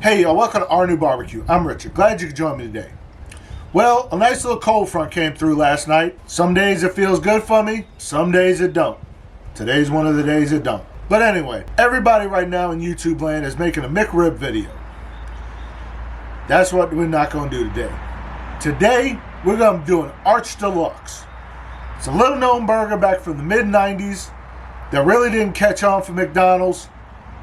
Hey y'all, welcome to RNEWBBQ. I'm Richard. Glad you could join me today. Well, a nice little cold front came through last night. Some days it feels good for me, some days it don't. Today's one of the days it don't. But anyway, everybody right now in YouTube land is making a McRib video. That's what we're not going to do today. Today, we're going to do an Arch Deluxe. It's a little known burger back from the mid-90s that really didn't catch on for McDonald's,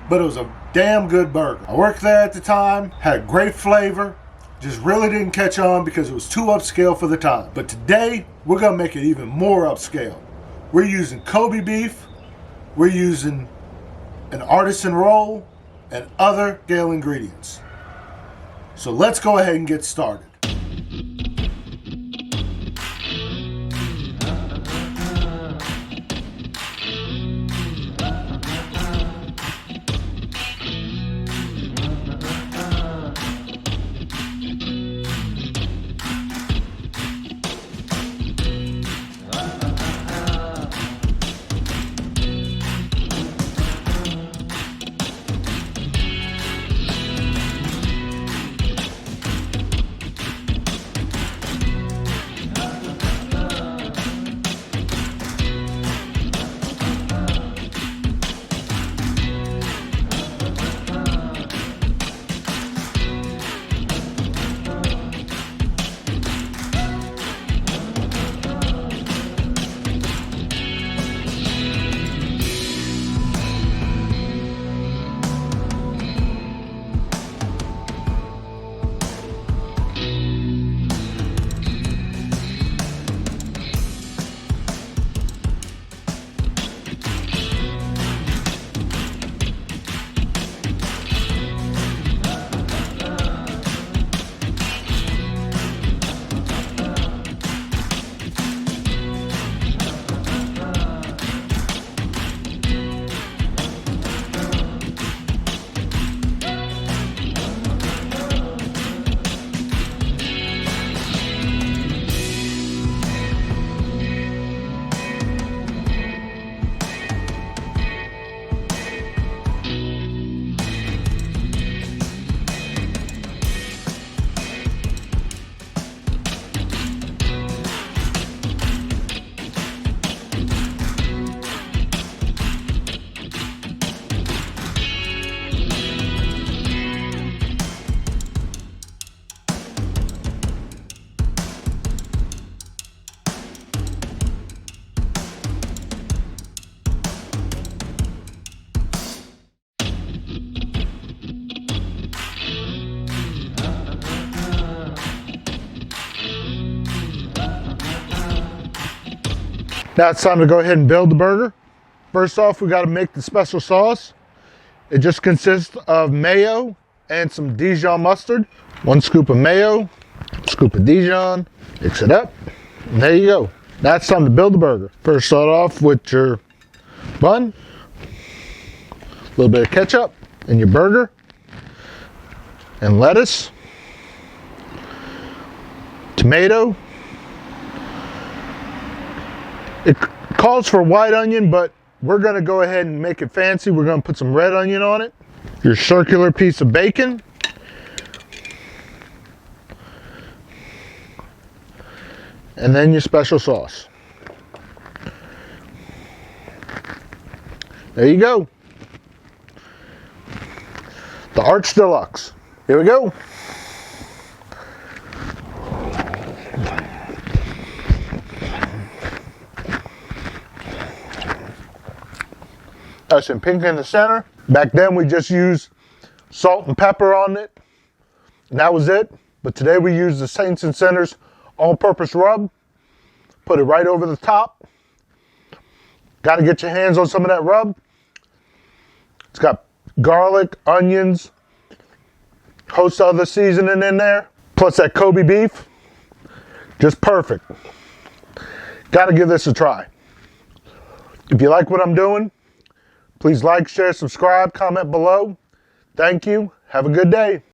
but it was a damn good burger. I worked there at the time, had great flavor, just really didn't catch on because it was too upscale for the time. But today, we're gonna make it even more upscale. We're using Kobe beef, we're using an artisan roll, and other scale ingredients. So let's go ahead and get started. Now it's time to go ahead and build the burger. First off, we got to make the special sauce. It just consists of mayo and some Dijon mustard. 1 scoop of mayo, scoop of Dijon, mix it up, and there you go. Now it's time to build the burger. First start off with your bun, a little bit of ketchup, and your burger, and lettuce, tomato. It calls for white onion, but we're going to go ahead and make it fancy. We're going to put some red onion on it. Your circular piece of bacon. And then your special sauce. There you go. The Arch Deluxe. Here we go. Nice and pink in the center. Back then we just used salt and pepper on it, and that was it. But today we use the Saints and Sinners all-purpose rub. Put it right over the top. Got to get your hands on some of that rub. It's got garlic, onions, host other seasoning in there, plus that Kobe beef. Just perfect. Got to give this a try. If you like what I'm doing, please like, share, subscribe, comment below. Thank you. Have a good day.